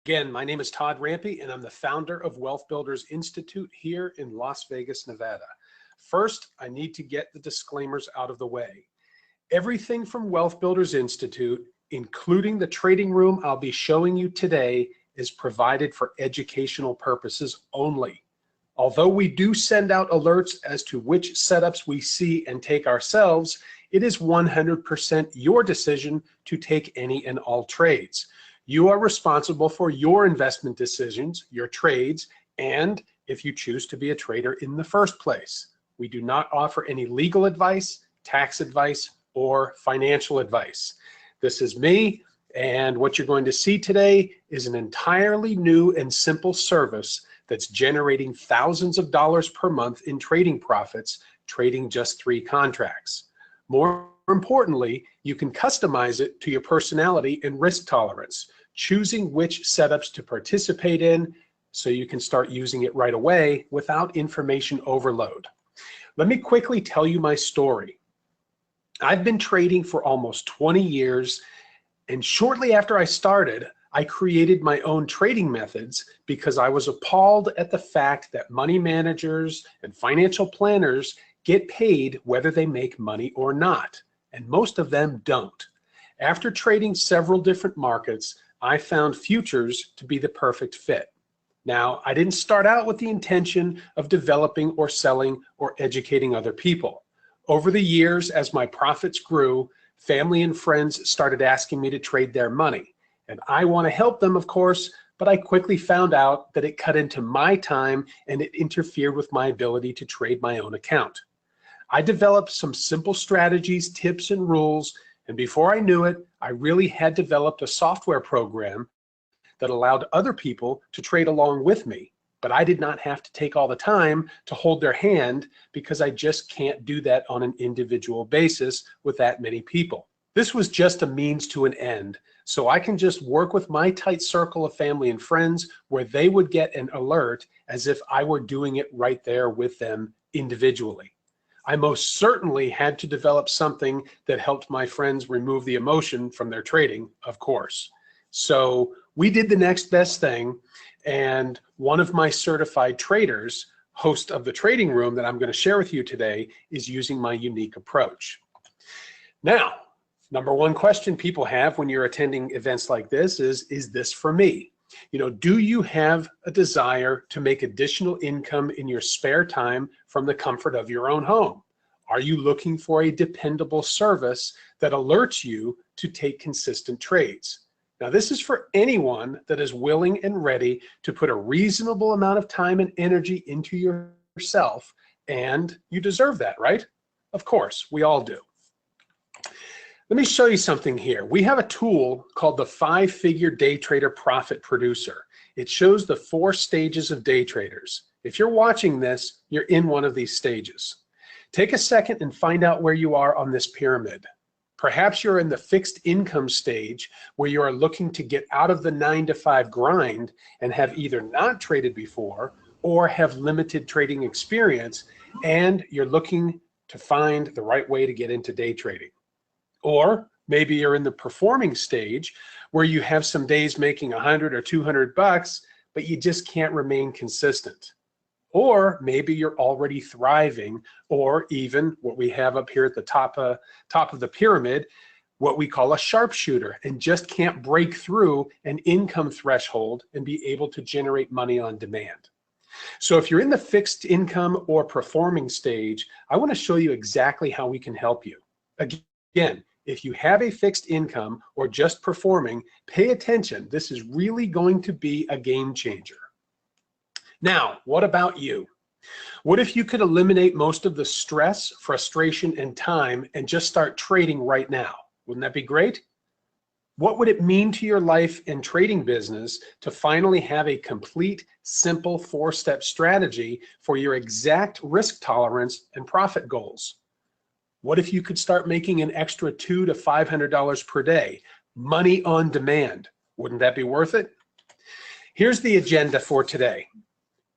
Again, my name is Todd Rampe, and I'm the founder of Wealth Builders Institute here in Las Vegas, Nevada. First, I need to get the disclaimers out of the way. Everything from Wealth Builders Institute, including the trading room I'll be showing you today, is provided for educational purposes only. Although we do send out alerts as to which setups we see and take ourselves, it is 100% your decision to take any and all trades. You are responsible for your investment decisions, your trades, and if you choose to be a trader in the first place. We do not offer any legal advice, tax advice, or financial advice. This is me, and what you're going to see today is an entirely new and simple service that's generating thousands of dollars per month in trading profits, trading just 3 contracts. More importantly, you can customize it to your personality and risk tolerance, choosing which setups to participate in so you can start using it right away without information overload. Let me quickly tell you my story. I've been trading for almost 20 years, and shortly after I started, I created my own trading methods because I was appalled at the fact that money managers and financial planners get paid whether they make money or not, and most of them don't. After trading several different markets, I found futures to be the perfect fit. Now, I didn't start out with the intention of developing or selling or educating other people. Over the years, as my profits grew, family and friends started asking me to trade their money. And I want to help them, of course, but I quickly found out that it cut into my time and it interfered with my ability to trade my own account. I developed some simple strategies, tips, and rules, and before I knew it, I really had developed a software program that allowed other people to trade along with me, but I did not have to take all the time to hold their hand because I just can't do that on an individual basis with that many people. This was just a means to an end, so I can just work with my tight circle of family and friends where they would get an alert as if I were doing it right there with them individually. I most certainly had to develop something that helped my friends remove the emotion from their trading, of course. So we did the next best thing, and one of my certified traders, host of the trading room that I'm going to share with you today, is using my unique approach. Now, number one question people have when you're attending events like this is this for me? You know, do you have a desire to make additional income in your spare time from the comfort of your own home? Are you looking for a dependable service that alerts you to take consistent trades? Now, this is for anyone that is willing and ready to put a reasonable amount of time and energy into yourself, and you deserve that, right? Of course, we all do. Let me show you something here. We have a tool called the 5-figure day trader profit producer. It shows the 4 stages of day traders. If you're watching this, you're in one of these stages. Take a second and find out where you are on this pyramid. Perhaps you're in the fixed income stage where you are looking to get out of the 9-to-5 grind and have either not traded before or have limited trading experience, and you're looking to find the right way to get into day trading. Or maybe you're in the performing stage where you have some days making 100 or 200 bucks, but you just can't remain consistent. Or maybe you're already thriving, or even what we have up here at the top of the pyramid, what we call a sharpshooter, and just can't break through an income threshold and be able to generate money on demand. So if you're in the fixed income or performing stage, I want to show you exactly how we can help you. Again, if you have a fixed income or just performing, pay attention. This is really going to be a game changer. Now, what about you? What if you could eliminate most of the stress, frustration, and time and just start trading right now? Wouldn't that be great? What would it mean to your life and trading business to finally have a complete, simple 4-step strategy for your exact risk tolerance and profit goals? What if you could start making an extra $200 to $500 per day, money on demand? Wouldn't that be worth it? Here's the agenda for today.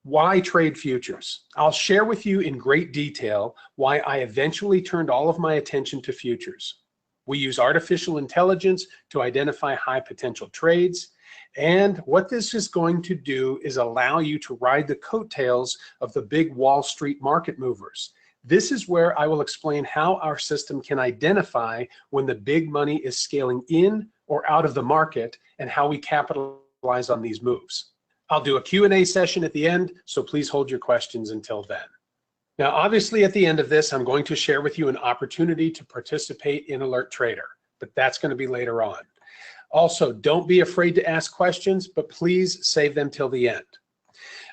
Why trade futures? I'll share with you in great detail why I eventually turned all of my attention to futures. We use artificial intelligence to identify high potential trades, And what this is going to do is allow you to ride the coattails of the big Wall Street market movers. This is where I will explain how our system can identify when the big money is scaling in or out of the market and how we capitalize on these moves. I'll do a Q&A session at the end, so please hold your questions until then. Now, obviously at the end of this, I'm going to share with you an opportunity to participate in Alert Trader, but that's going to be later on. Also, don't be afraid to ask questions, but please save them till the end.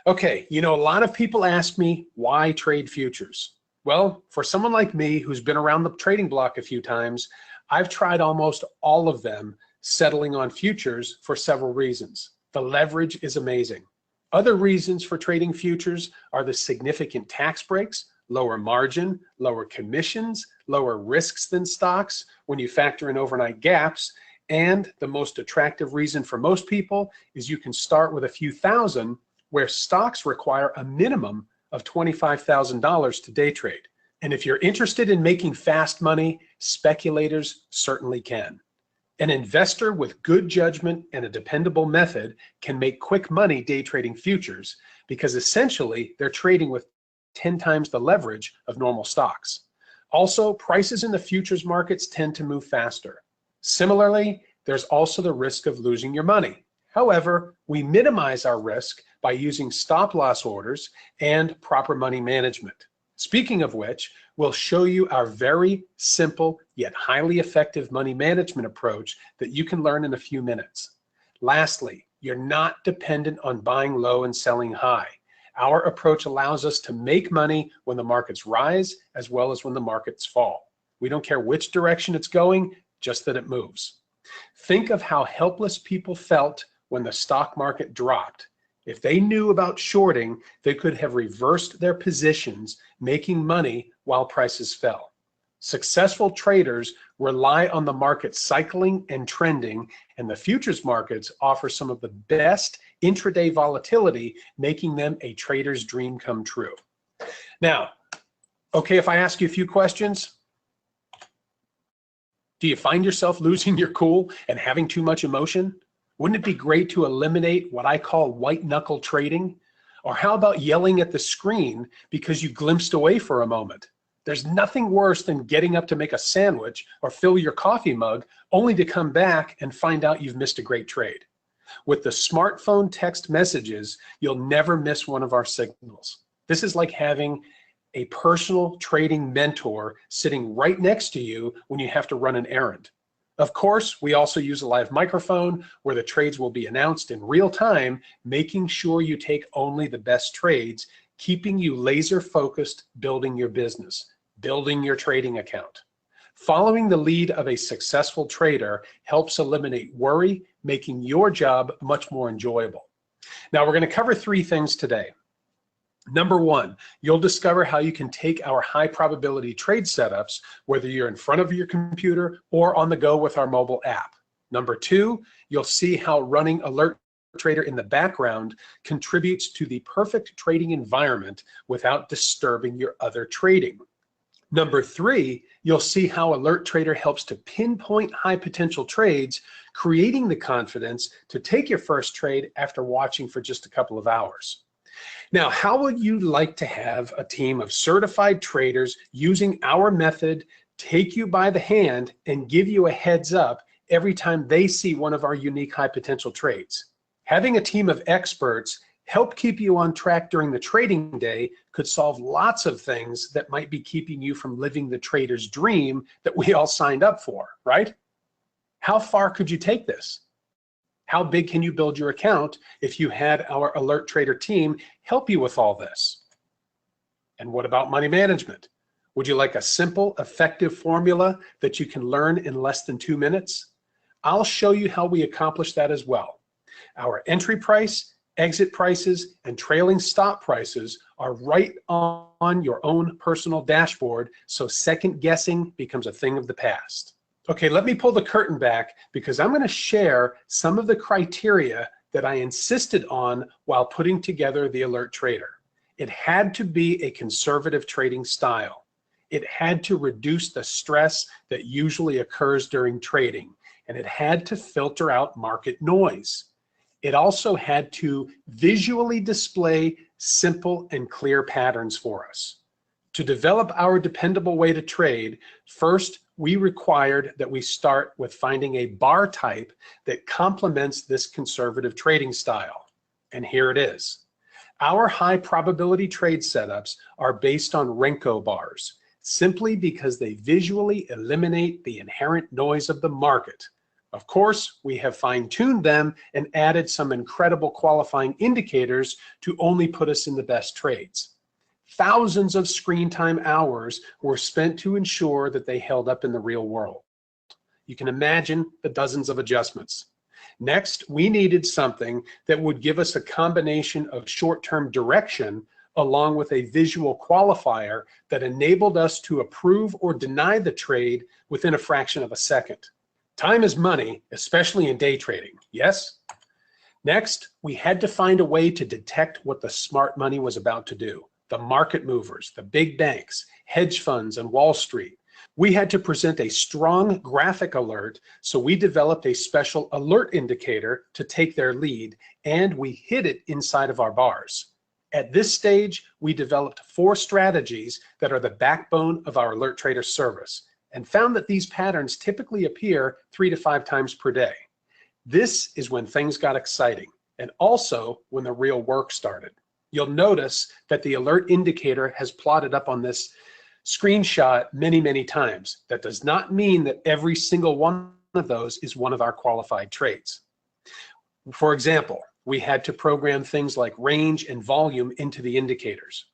Okay, you know, a lot of people ask me, why trade futures? Well, for someone like me who's been around the trading block a few times, I've tried almost all of them, settling on futures for several reasons. The leverage is amazing. Other reasons for trading futures are the significant tax breaks, lower margin, lower commissions, lower risks than stocks when you factor in overnight gaps, and the most attractive reason for most people is you can start with a few thousand, where stocks require a minimum of $25,000 to day trade. And if you're interested in making fast money, speculators certainly can. An investor with good judgment and a dependable method can make quick money day trading futures because essentially they're trading with 10 times the leverage of normal stocks. Also, prices in the futures markets tend to move faster. Similarly, there's also the risk of losing your money. However, we minimize our risk by using stop loss orders and proper money management. Speaking of which, we'll show you our very simple yet highly effective money management approach that you can learn in a few minutes. Lastly, you're not dependent on buying low and selling high. Our approach allows us to make money when the markets rise as well as when the markets fall. We don't care which direction it's going, just that it moves. Think of how helpless people felt when the stock market dropped. If they knew about shorting, they could have reversed their positions, making money while prices fell. Successful traders rely on the market cycling and trending, and the futures markets offer some of the best intraday volatility, making them a trader's dream come true. Now, okay, if I ask you a few questions, do you find yourself losing your cool and having too much emotion? Wouldn't it be great to eliminate what I call white knuckle trading? Or how about yelling at the screen because you glimpsed away for a moment? There's nothing worse than getting up to make a sandwich or fill your coffee mug only to come back and find out you've missed a great trade. With the smartphone text messages, you'll never miss one of our signals. This is like having a personal trading mentor sitting right next to you when you have to run an errand. Of course, we also use a live microphone where the trades will be announced in real time, making sure you take only the best trades, keeping you laser focused, building your business, building your trading account. Following the lead of a successful trader helps eliminate worry, making your job much more enjoyable. Now, we're going to cover three things today. Number one, you'll discover how you can take our high probability trade setups, whether you're in front of your computer or on the go with our mobile app. Number two, you'll see how running Alert Trader in the background contributes to the perfect trading environment without disturbing your other trading. Number three, you'll see how Alert Trader helps to pinpoint high potential trades, creating the confidence to take your first trade after watching for just a couple of hours. Now, how would you like to have a team of certified traders using our method take you by the hand and give you a heads up every time they see one of our unique high potential trades? Having a team of experts help keep you on track during the trading day could solve lots of things that might be keeping you from living the trader's dream that we all signed up for, right? How far could you take this? How big can you build your account if you had our Alert Trader team help you with all this? And what about money management? Would you like a simple, effective formula that you can learn in less than 2 minutes? I'll show you how we accomplish that as well. Our entry price, exit prices, and trailing stop prices are right on your own personal dashboard, so second guessing becomes a thing of the past. Okay, let me pull the curtain back because I'm going to share some of the criteria that I insisted on while putting together the Alert Trader. It had to be a conservative trading style. It had to reduce the stress that usually occurs during trading, and it had to filter out market noise. It also had to visually display simple and clear patterns for us. To develop our dependable way to trade, first, we required that we start with finding a bar type that complements this conservative trading style. And here it is. Our high probability trade setups are based on Renko bars, simply because they visually eliminate the inherent noise of the market. Of course, we have fine-tuned them and added some incredible qualifying indicators to only put us in the best trades. Thousands of screen time hours were spent to ensure that they held up in the real world. You can imagine the dozens of adjustments. Next, we needed something that would give us a combination of short-term direction along with a visual qualifier that enabled us to approve or deny the trade within a fraction of a second. Time is money, especially in day trading, yes? Next, we had to find a way to detect what the smart money was about to do. The market movers, the big banks, hedge funds, and Wall Street. We had to present a strong graphic alert, so we developed a special alert indicator to take their lead, and we hid it inside of our bars. At this stage, we developed 4 strategies that are the backbone of our alert trader service, and found that these patterns typically appear 3 to 5 times per day. This is when things got exciting, and also when the real work started. You'll notice that the alert indicator has plotted up on this screenshot many, many times. That does not mean that every single one of those is one of our qualified trades. For example, we had to program things like range and volume into the indicators.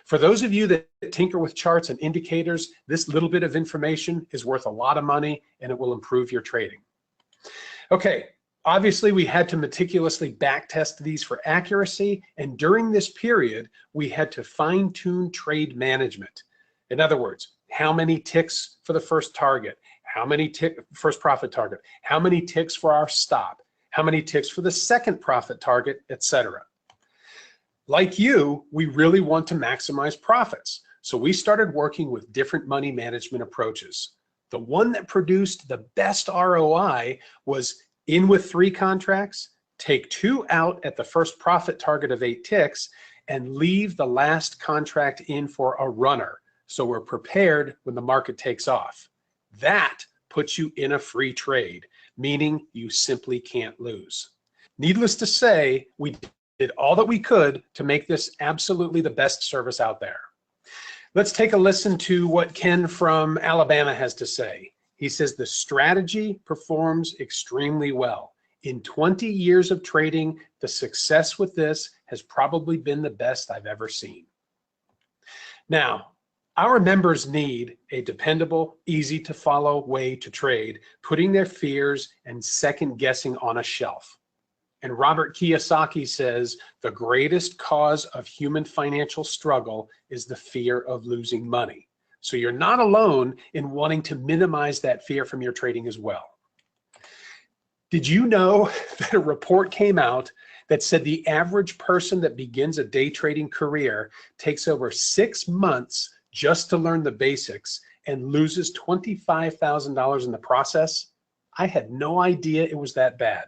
For those of you that tinker with charts and indicators, this little bit of information is worth a lot of money and it will improve your trading. Okay. Obviously, we had to meticulously backtest these for accuracy, and during this period, we had to fine-tune trade management. In other words, how many ticks for the first target, how many first profit target, how many ticks for our stop, how many ticks for the second profit target, etc. Like you, we really want to maximize profits, so we started working with different money management approaches. The one that produced the best ROI was in with 3 contracts, take 2 out at the first profit target of 8 ticks, and leave the last contract in for a runner, so we're prepared when the market takes off. That puts you in a free trade, meaning you simply can't lose. Needless to say, we did all that we could to make this absolutely the best service out there. Let's take a listen to what Ken from Alabama has to say. He says the strategy performs extremely well. In 20 years of trading, the success with this has probably been the best I've ever seen. Now, our members need a dependable, easy to follow way to trade, putting their fears and second guessing on a shelf. And Robert Kiyosaki says the greatest cause of human financial struggle is the fear of losing money. So you're not alone in wanting to minimize that fear from your trading as well. Did you know that a report came out that said the average person that begins a day trading career takes over 6 months just to learn the basics and loses $25,000 in the process? I had no idea it was that bad.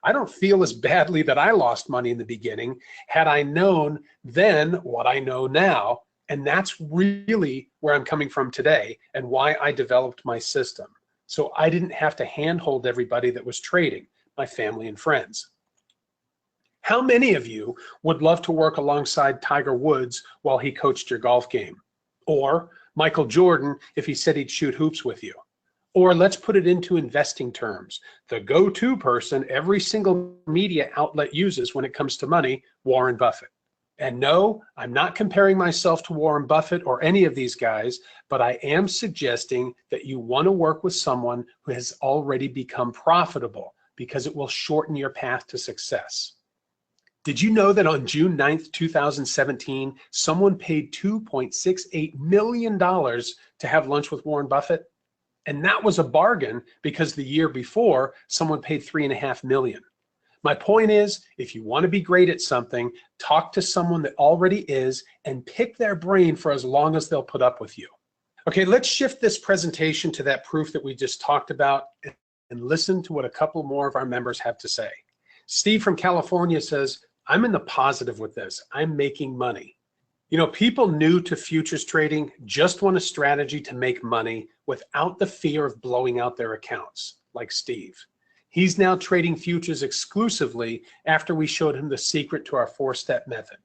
I don't feel as badly that I lost money in the beginning had I known then what I know now. And that's really where I'm coming from today and why I developed my system. So I didn't have to handhold everybody that was trading, my family and friends. How many of you would love to work alongside Tiger Woods while he coached your golf game? Or Michael Jordan if he said he'd shoot hoops with you? Or let's put it into investing terms. The go-to person every single media outlet uses when it comes to money, Warren Buffett. And no, I'm not comparing myself to Warren Buffett or any of these guys, but I am suggesting that you want to work with someone who has already become profitable because it will shorten your path to success. Did you know that on June 9th, 2017, someone paid $2.68 million to have lunch with Warren Buffett? And that was a bargain because the year before, someone paid $3.5 million. My point is, if you want to be great at something, talk to someone that already is and pick their brain for as long as they'll put up with you. Okay, let's shift this presentation to that proof that we just talked about and listen to what a couple more of our members have to say. Steve from California says, I'm in the positive with this. I'm making money. You know, people new to futures trading just want a strategy to make money without the fear of blowing out their accounts, like Steve. He's now trading futures exclusively after we showed him the secret to our 4-step method.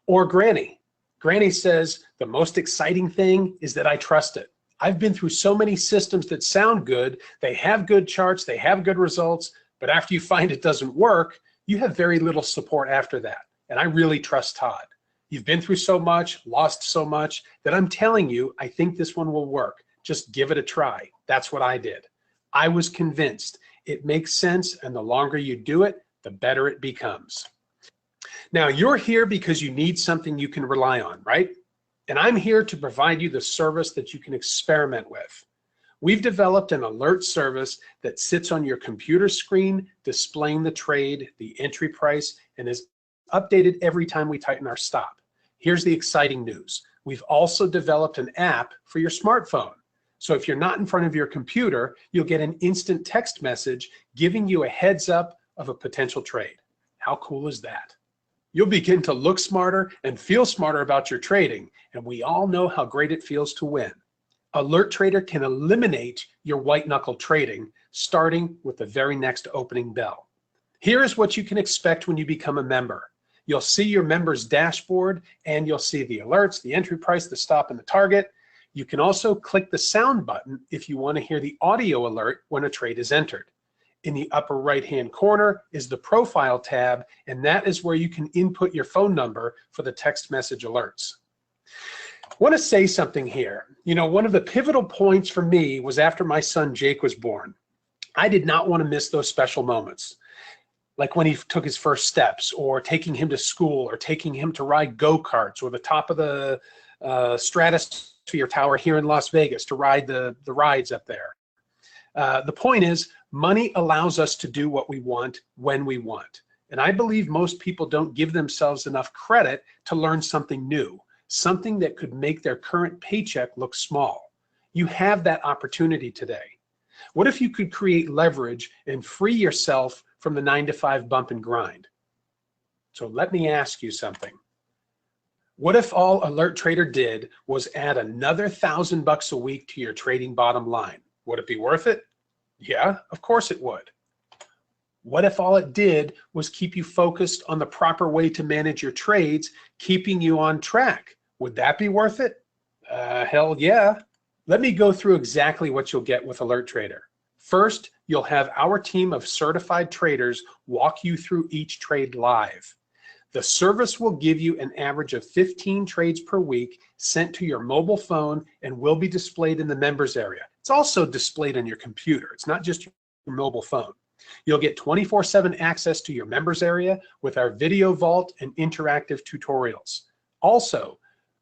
Or Granny. Granny says, the most exciting thing is that I trust it. I've been through so many systems that sound good, they have good charts, they have good results, but after you find it doesn't work, you have very little support after that. And I really trust Todd. You've been through so much, lost so much, that I'm telling you, I think this one will work. Just give it a try. That's what I did. I was convinced. It makes sense, and the longer you do it, the better it becomes. Now, you're here because you need something you can rely on, right? And I'm here to provide you the service that you can experiment with. We've developed an alert service that sits on your computer screen, displaying the trade, the entry price, and is updated every time we tighten our stop. Here's the exciting news. We've also developed an app for your smartphone. So if you're not in front of your computer, you'll get an instant text message giving you a heads up of a potential trade. How cool is that? You'll begin to look smarter and feel smarter about your trading, and we all know how great it feels to win. Alert Trader can eliminate your white knuckle trading, starting with the very next opening bell. Here is what you can expect when you become a member. You'll see your member's dashboard, and you'll see the alerts, the entry price, the stop, and the target. You can also click the sound button if you want to hear the audio alert when a trade is entered. In the upper right-hand corner is the profile tab, and that is where you can input your phone number for the text message alerts. I want to say something here. You know, one of the pivotal points for me was after my son Jake was born. I did not want to miss those special moments, like when he took his first steps, or taking him to school, or taking him to ride go-karts, or the top of the Stratosphere Tower here in Las Vegas to ride the rides up there. The point is, money allows us to do what we want when we want. And I believe most people don't give themselves enough credit to learn something new, something that could make their current paycheck look small. You have that opportunity today. What if you could create leverage and free yourself from the 9-to-5 bump and grind? So let me ask you something. What if all Alert Trader did was add another $1,000 a week to your trading bottom line? Would it be worth it? Yeah, of course it would. What if all it did was keep you focused on the proper way to manage your trades, keeping you on track? Would that be worth it? Hell yeah. Let me go through exactly what you'll get with Alert Trader. First, you'll have our team of certified traders walk you through each trade live. The service will give you an average of 15 trades per week sent to your mobile phone and will be displayed in the members area. It's also displayed on your computer. It's not just your mobile phone. You'll get 24/7 access to your members area with our video vault and interactive tutorials. Also,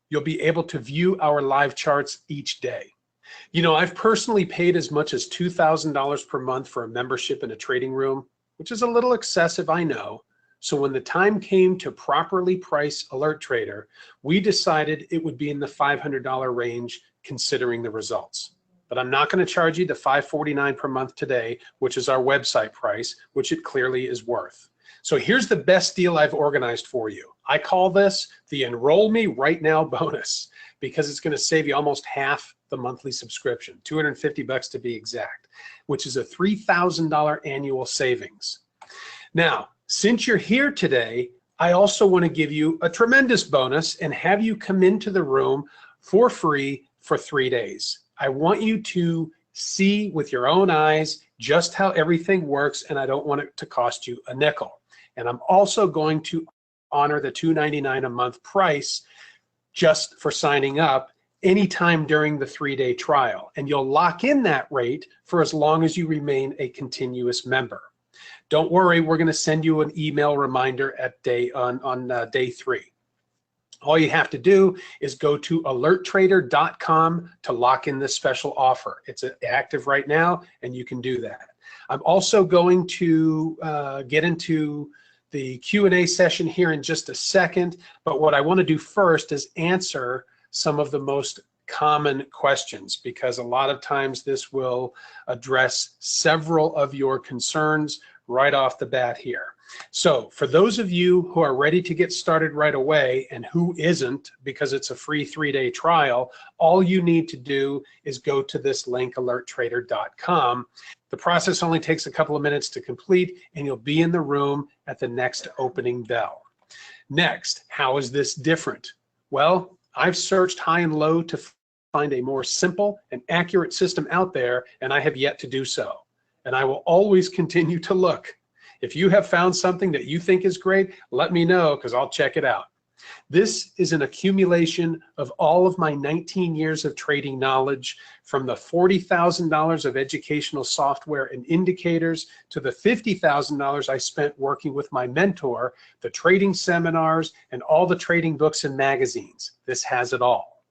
you'll be able to view our live charts each day. You know, I've personally paid as much as $2,000 per month for a membership in a trading room, which is a little excessive, I know. So when the time came to properly price Alert Trader, we decided it would be in the $500 range considering the results. But I'm not going to charge you the $549 per month today, which is our website price, which it clearly is worth. So here's the best deal I've organized for you. I call this the Enroll Me Right Now bonus, because it's going to save you almost half the monthly subscription, $250 to be exact, which is a $3,000 annual savings. Now, since you're here today, I also want to give you a tremendous bonus and have you come into the room for free for 3 days. I want you to see with your own eyes just how everything works, and I don't want it to cost you a nickel. And I'm also going to honor the $299 a month price just for signing up anytime during the 3-day trial. And you'll lock in that rate for as long as you remain a continuous member. Don't worry, we're going to send you an email reminder at day 3. All you have to do is go to alerttrader.com to lock in this special offer. It's active right now, and you can do that. I'm also going to get into the Q&A session here in just a second, but what I want to do first is answer some of the most common questions, because a lot of times this will address several of your concerns right off the bat here. So for those of you who are ready to get started right away and who isn't, because it's a free 3-day trial, all you need to do is go to this link, alerttrader.com. The process only takes a couple of minutes to complete, and you'll be in the room at the next opening bell. Next, how is this different? Well, I've searched high and low to find a more simple and accurate system out there, and I have yet to do so. And I will always continue to look. If you have found something that you think is great, let me know, because I'll check it out. This is an accumulation of all of my 19 years of trading knowledge, from the $40,000 of educational software and indicators to the $50,000 I spent working with my mentor, the trading seminars, and all the trading books and magazines. This has it all.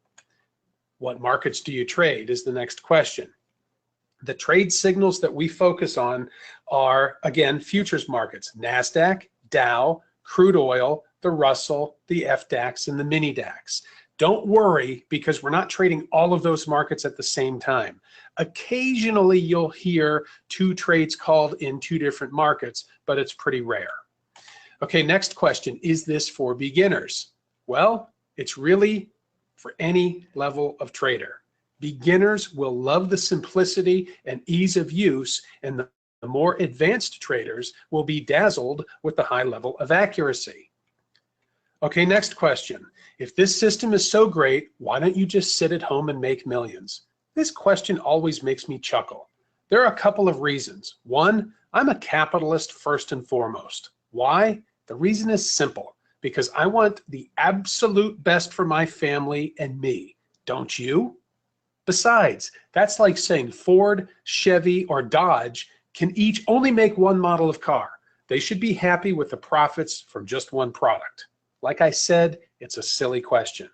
What markets do you trade is the next question. The trade signals that we focus on are, again, futures markets: NASDAQ, Dow, crude oil, the Russell, the FDAX, and the mini DAX. Don't worry, because we're not trading all of those markets at the same time. Occasionally you'll hear 2 trades called in 2 different markets, but it's pretty rare. Okay, next question, is this for beginners? Well, it's really for any level of trader. Beginners will love the simplicity and ease of use, and the more advanced traders will be dazzled with the high level of accuracy. Okay, next question. If this system is so great, why don't you just sit at home and make millions? This question always makes me chuckle. There are a couple of reasons. One, I'm a capitalist first and foremost. Why? The reason is simple. Because I want the absolute best for my family and me. Don't you? Besides, that's like saying Ford, Chevy, or Dodge can each only make one model of car. They should be happy with the profits from just one product. Like I said, it's a silly question.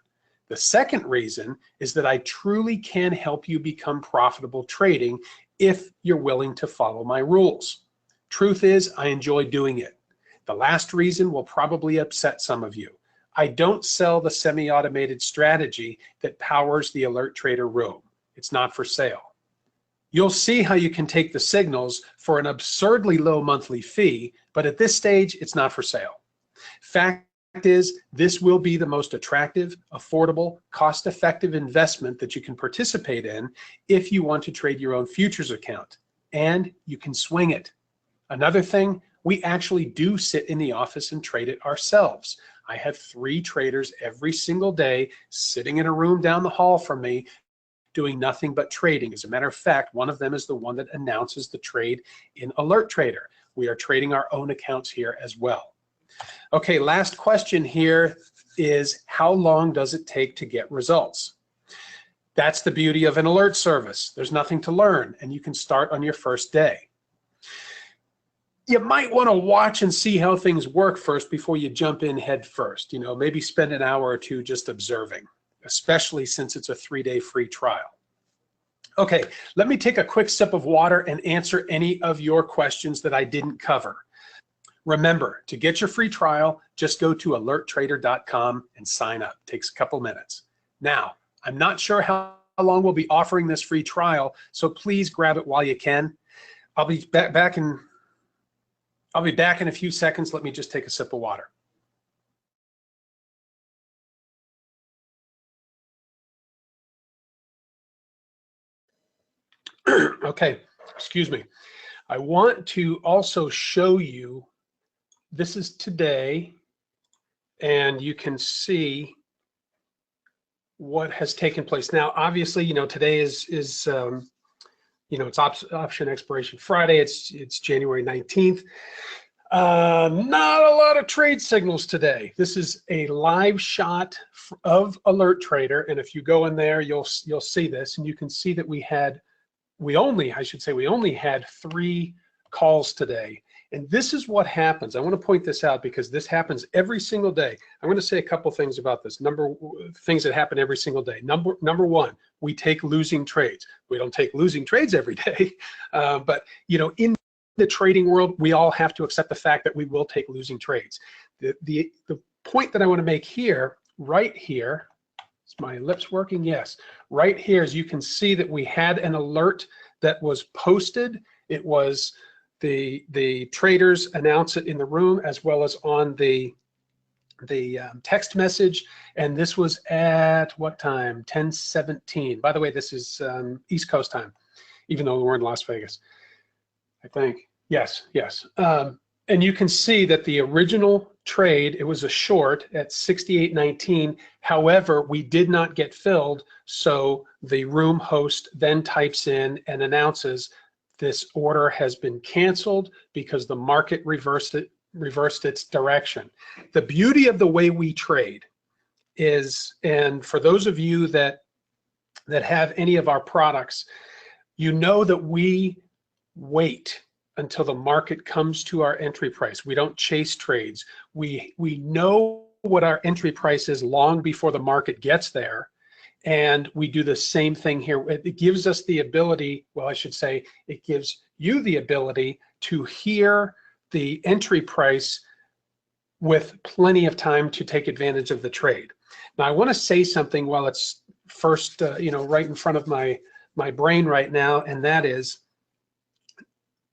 The second reason is that I truly can help you become profitable trading if you're willing to follow my rules. Truth is, I enjoy doing it. The last reason will probably upset some of you. I don't sell the semi-automated strategy that powers the Alert Trader room. It's not for sale. You'll see how you can take the signals for an absurdly low monthly fee, but at this stage, it's not for sale. Fact is, this will be the most attractive, affordable, cost-effective investment that you can participate in if you want to trade your own futures account, and you can swing it. Another thing, we actually do sit in the office and trade it ourselves. I have 3 traders every single day sitting in a room down the hall from me doing nothing but trading. As a matter of fact, one of them is the one that announces the trade in Alert Trader. We are trading our own accounts here as well. Okay, last question here is, how long does it take to get results? That's the beauty of an alert service. There's nothing to learn, and you can start on your first day. You might want to watch and see how things work first before you jump in head first. You know, maybe spend an hour or 2 just observing, especially since it's a 3-day free trial. Okay, let me take a quick sip of water and answer any of your questions that I didn't cover. Remember, to get your free trial, just go to alerttrader.com and sign up. It takes a couple minutes. Now, I'm not sure how long we'll be offering this free trial, so please grab it while you can. I'll be back in a few seconds. Let me just take a sip of water. Okay, excuse me. I want to also show you, this is today, and you can see what has taken place. Now, obviously, you know, today is you know, it's option expiration Friday. It's January 19th. Not a lot of trade signals today. This is a live shot of Alert Trader, and if you go in there, you'll see this, and you can see that we only had 3 calls today. And this is what happens. I want to point this out because this happens every single day. I'm going to say a couple things about this. Things that happen every single day. Number one, we take losing trades. We don't take losing trades every day, but you know, in the trading world, we all have to accept the fact that we will take losing trades. The point that I want to make here, right here, is my lips working? Yes. Right here, as you can see that we had an alert that was posted. It was the traders announce it in the room as well as on the text message. And this was at what time? 10:17. By the way, this is East Coast time, even though we're in Las Vegas, I think. Yes. And you can see that the original trade, it was a short at 68.19. However, we did not get filled. So the room host then types in and announces this order has been canceled because the market reversed its direction. The beauty of the way we trade is, and for those of you that have any of our products, you know that we wait until the market comes to our entry price. We don't chase trades. We know what our entry price is long before the market gets there. And we do the same thing here. It gives us the ability, well, I should say, it gives you the ability to hear the entry price with plenty of time to take advantage of the trade. Now, I want to say something while it's first, right in front of my brain right now, and that is,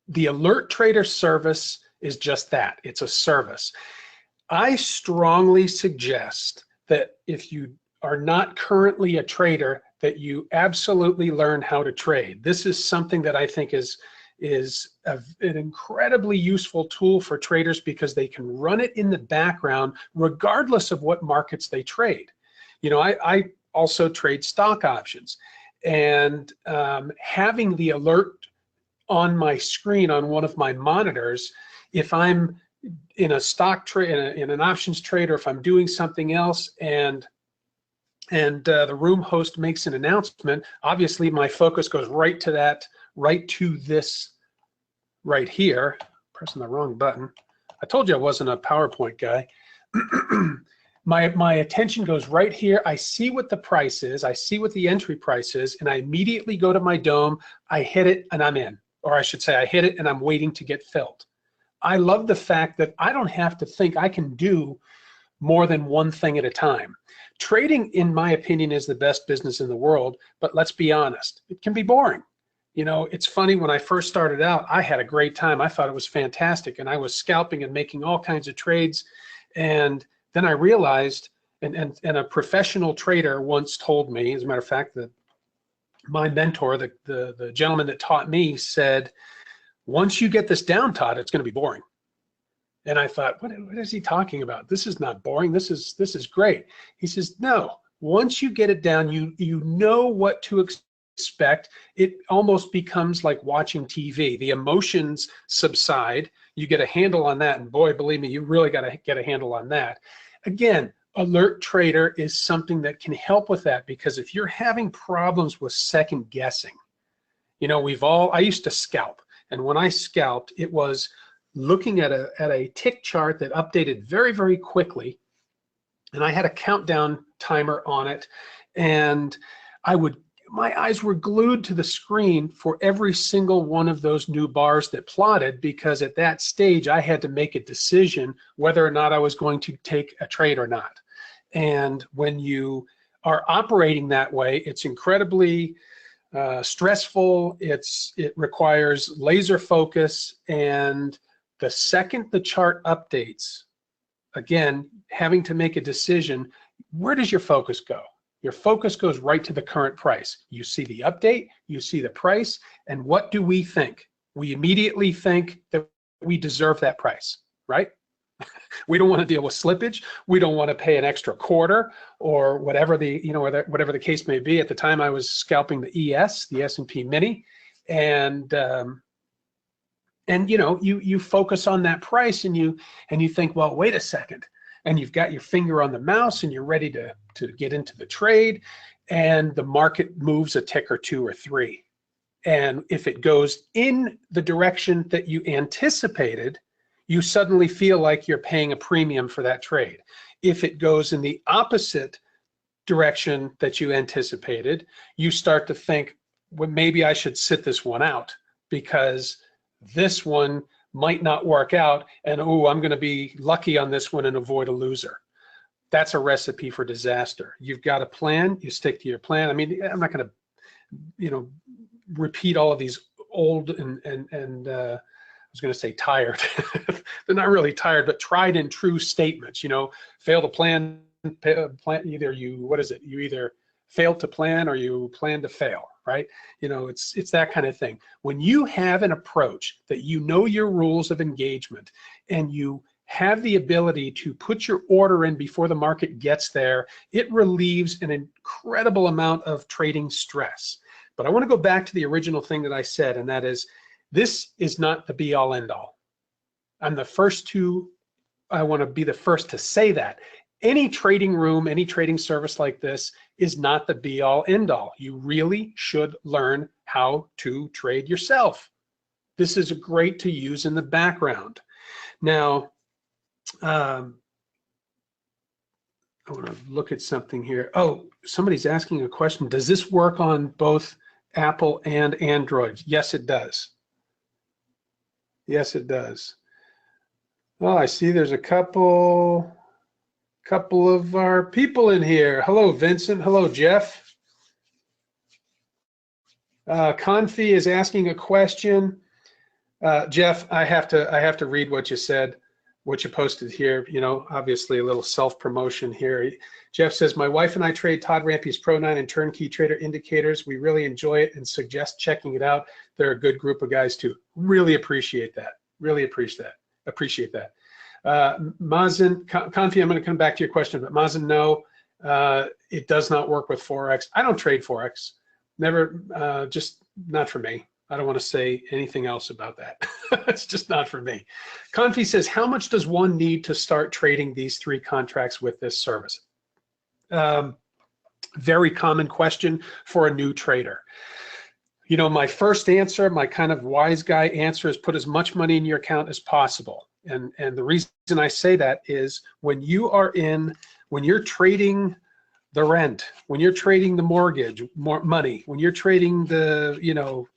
the Alert Trader service is just that. It's a service. I strongly suggest that if you are not currently a trader, that you absolutely learn how to trade. This is something that I think is an incredibly useful tool for traders because they can run it in the background regardless of what markets they trade. I also trade stock options, and having the alert on my screen on one of my monitors, if I'm in a stock trade, in an options trade, or if I'm doing something else and the room host makes an announcement, obviously my focus goes right to this right here. Pressing the wrong button. I told you I wasn't a PowerPoint guy. My attention goes right here. I see what the price is. I see what the entry price is, and I immediately go to my dome. I hit it and I'm in. Or I should say I hit it and I'm waiting to get filled. I love the fact that I don't have to think. I can do more than one thing at a time. Trading, in my opinion, is the best business in the world, but let's be honest, it can be boring. It's funny, when I first started out, I had a great time. I thought it was fantastic, and I was scalping and making all kinds of trades. And then I realized, and a professional trader once told me, as a matter of fact, that my mentor, the gentleman that taught me, said, once you get this down, Todd, it's going to be boring. And I thought, what is he talking about? This is not boring. This is great. He says, no, once you get it down, you know what to expect. It almost becomes like watching TV. The emotions subside. You get a handle on that. And boy, believe me, you really got to get a handle on that. Again, Alert Trader is something that can help with that, because if you're having problems with second guessing, I used to scalp. And when I scalped, it was looking at a tick chart that updated very, very quickly. And I had a countdown timer on it. And my eyes were glued to the screen for every single one of those new bars that plotted, because at that stage, I had to make a decision whether or not I was going to take a trade or not. And when you are operating that way, it's incredibly stressful. It requires laser focus, and the second the chart updates, again, having to make a decision, where does your focus go? Your focus goes right to the current price. You see the update, you see the price, and what do we think? We immediately think that we deserve that price, right? We don't want to deal with slippage. We don't want to pay an extra quarter or whatever whatever the case may be. At the time, I was scalping the S&P Mini, and you focus on that price, and you think, well, wait a second, and you've got your finger on the mouse and you're ready to get into the trade, and the market moves a tick or two or three, and if it goes in the direction that you anticipated, you suddenly feel like you're paying a premium for that trade. If it goes in the opposite direction that you anticipated, you start to think, well, maybe I should sit this one out, because this one might not work out, and I'm going to be lucky on this one and avoid a loser. That's a recipe for disaster. You've got a plan, you stick to your plan. I mean, I'm not going to repeat all of these old and was going to say tired. They're not really tired, but tried and true statements. You know, fail to plan, either you, what is it? You either fail to plan or you plan to fail, right? You know, it's that kind of thing. When you have an approach that you know your rules of engagement and you have the ability to put your order in before the market gets there, it relieves an incredible amount of trading stress. But I want to go back to the original thing that I said, and that is, this is not the be all end all. I want to be the first to say that. Any trading room, any trading service like this is not the be all end all. You really should learn how to trade yourself. This is great to use in the background. Now, I want to look at something here. Oh, somebody's asking a question. Does this work on both Apple and Android? Yes, it does. Yes, it does. Oh, I see there's a couple of our people in here. Hello, Vincent. Hello, Jeff. Confi is asking a question. Jeff, I have to read what you said, what you posted here. You know, obviously a little self-promotion here. Jeff says, my wife and I trade Todd Rampe's Pro 9 and Turnkey Trader indicators. We really enjoy it and suggest checking it out. They're a good group of guys too. Really appreciate that. Really appreciate that. Mazen, Confi, I'm going to come back to your question, but Mazen, no, it does not work with Forex. I don't trade Forex. Never, just not for me. I don't want to say anything else about that. It's just not for me. Confi says, how much does one need to start trading these 3 contracts with this service? Very common question for a new trader. You know, my first answer, my kind of wise guy answer is put as much money in your account as possible. And the reason I say that is when you're trading the rent, when you're trading the mortgage, money, when you're trading the, you know,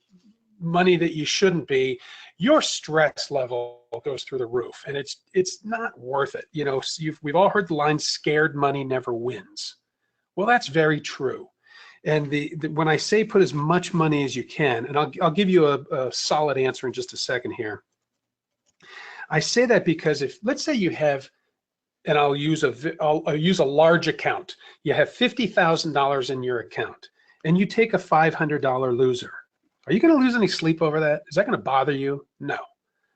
money that you shouldn't be, your stress level goes through the roof, and it's not worth it. You know, we've all heard the line, scared money never wins. Well, that's very true. And when I say put as much money as you can, and I'll give you a solid answer in just a second here. I say that because if, let's say you have, and I'll use a large account. You have $50,000 in your account, and you take a $500 loser. Are you going to lose any sleep over that? Is that going to bother you? No.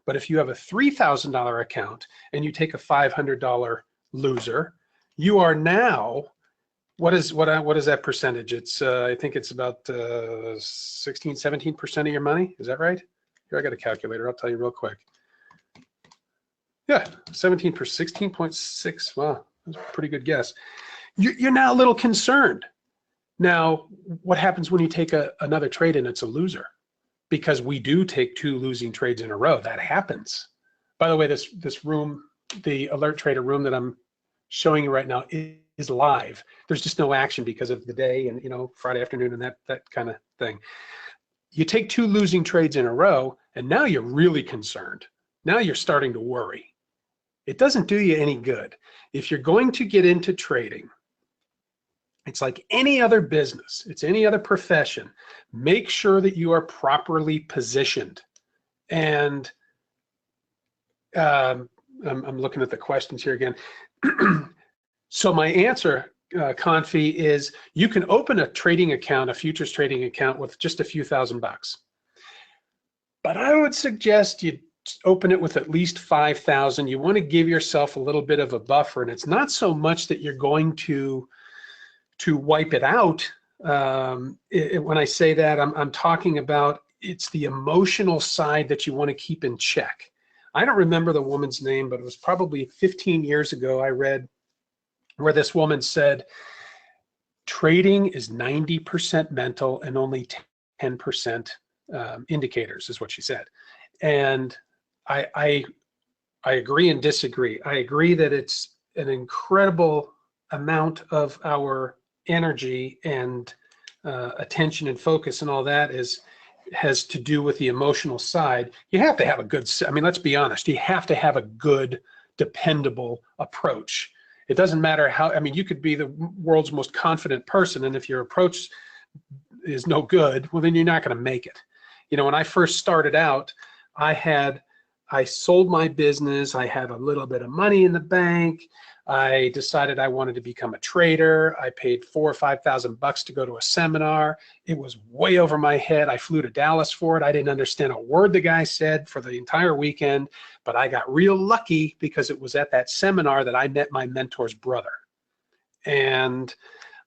But if you have a $3,000 account and you take a $500 loser, you are now, what is that percentage? It's I think it's about 16, 17% of your money. Is that right? Here, I got a calculator. I'll tell you real quick. Yeah, 17%, 16.6. Wow, that's a pretty good guess. You're now a little concerned. Now, what happens when you take another trade and it's a loser? Because we do take 2 losing trades in a row. That happens. By the way, this room, the alert trader room that I'm showing you right now is live. There's just no action because of the day and, you know, Friday afternoon and that kind of thing. You take 2 losing trades in a row, and now you're really concerned. Now you're starting to worry. It doesn't do you any good. If you're going to get into trading, it's like any other business, it's any other profession. Make sure that you are properly positioned. And I'm looking at the questions here again. So my answer, Confi, is you can open a trading account, a futures trading account with just a few $1,000s. But I would suggest you open it with at least 5,000. You want to give yourself a little bit of a buffer, and it's not so much that you're going to wipe it out. When I say that, I'm talking about it's the emotional side that you want to keep in check. I don't remember the woman's name, but it was probably 15 years ago I read where this woman said, trading is 90% mental and only 10% indicators, is what she said. And I agree and disagree. I agree that it's an incredible amount of our energy and attention and focus and all that has to do with the emotional side. You have to have a good, I mean, let's be honest, you have to have a good, dependable approach. It doesn't matter how, I mean, you could be the world's most confident person, and if your approach is no good, well, then you're not going to make it. You know, when I first started out, I had I sold my business. I had a little bit of money in the bank. I decided I wanted to become a trader. I paid $4,000 or $5,000 to go to a seminar. It was way over my head. I flew to Dallas for it. I didn't understand a word the guy said for the entire weekend, but I got real lucky because it was at that seminar that I met my mentor's brother. And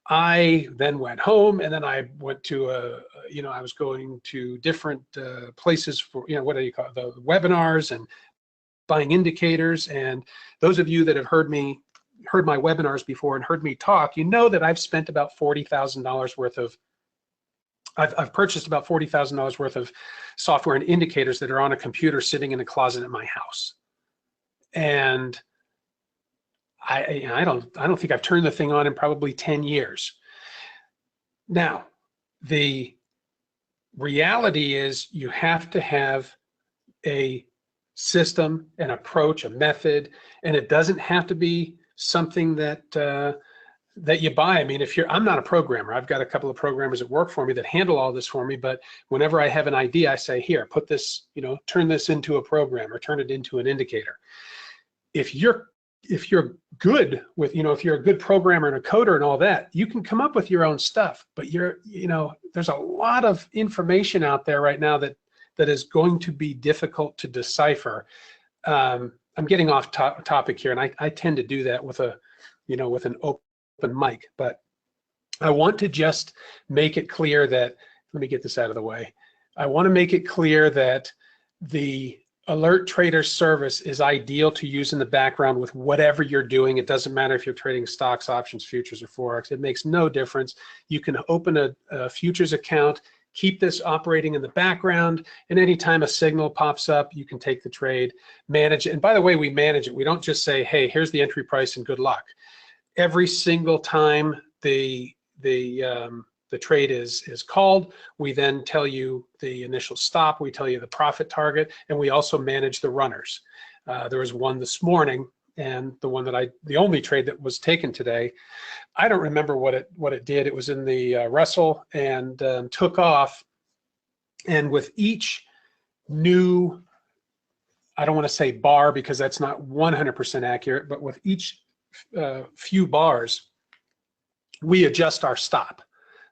I then went home, and then I went to I was going to different places for, what do you call it, the webinars and buying indicators. And those of you that have heard my webinars before and heard me talk, you know that I've spent about $40,000 worth of, I've purchased about $40,000 worth of software and indicators that are on a computer sitting in a closet at my house. And I don't think I've turned the thing on in probably 10 years. Now, the reality is you have to have a system, an approach, a method, and it doesn't have to be something that that you buy. I mean, I'm not a programmer. I've got a couple of programmers that work for me that handle all this for me, but whenever I have an idea, I say, here, put this, turn this into a program or turn it into an indicator. If you're good with, if you're a good programmer and a coder and all that, you can come up with your own stuff. But there's a lot of information out there right now that is going to be difficult to decipher. I'm getting off topic here, and I tend to do that with with an open mic. But I want to just make it clear that, let me get this out of the way. I want to make it clear that the Alert Trader service is ideal to use in the background with whatever you're doing. It doesn't matter if you're trading stocks, options, futures, or Forex. It makes no difference. You can open a futures account, keep this operating in the background, and anytime a signal pops up, you can take the trade, manage it. And by the way, we manage it. We don't just say, hey, here's the entry price and good luck. Every single time the trade is called, we then tell you the initial stop, we tell you the profit target, and we also manage the runners. There was one this morning, and the only trade that was taken today, I don't remember what it did. It was in the Russell and took off, and with each new, I don't want to say bar because that's not 100% accurate, but with each few bars, we adjust our stop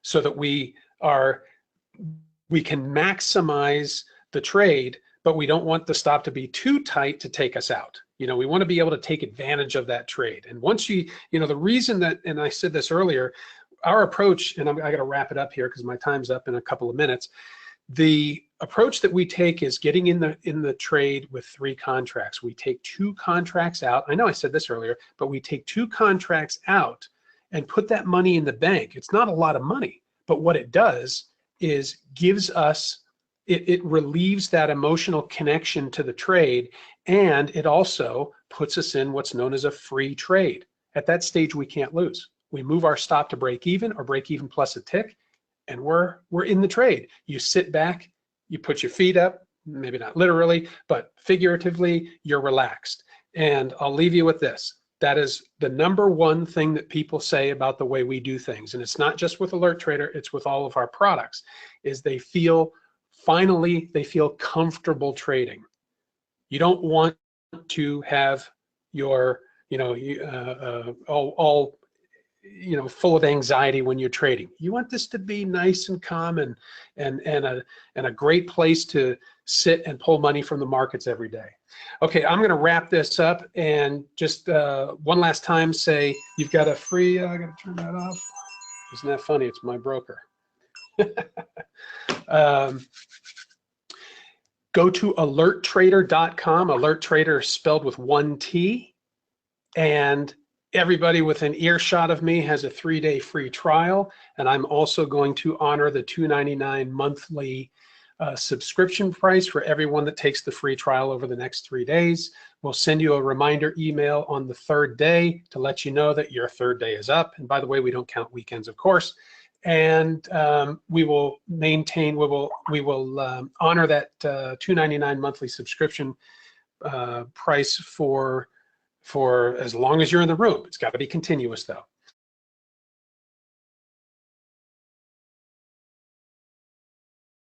so that we can maximize the trade, but we don't want the stop to be too tight to take us out. We want to be able to take advantage of that trade. And once the reason that, and I said this earlier, our approach, and I got to wrap it up here because my time's up in a couple of minutes. The approach that we take is getting in the trade with 3 contracts. We take 2 contracts out. I know I said this earlier, but we take 2 contracts out and put that money in the bank. It's not a lot of money, but what it does is gives us, it relieves that emotional connection to the trade, and it also puts us in what's known as a free trade. At that stage, we can't lose. We move our stop to break even or break even plus a tick, and we're in the trade. You sit back, you put your feet up, maybe not literally, but figuratively, you're relaxed. And I'll leave you with this. That is the #1 thing that people say about the way we do things. And it's not just with Alert Trader, it's with all of our products, is they feel comfortable trading. You don't want to have your, all full of anxiety when you're trading. You want this to be nice and calm and a great place to sit and pull money from the markets every day. Okay, I'm going to wrap this up and just one last time say you've got a free, I got to turn that off. Isn't that funny? It's my broker. Go to alerttrader.com. Alert Trader is spelled with 1 T. And everybody within earshot of me has a 3-day free trial. And I'm also going to honor the $2.99 monthly subscription price for everyone that takes the free trial over the next 3 days. We'll send you a reminder email on the 3rd day to let you know that your 3rd day is up. And by the way, we don't count weekends, of course. And we will honor that $2.99 monthly subscription price for as long as you're in the room. It's got to be continuous though.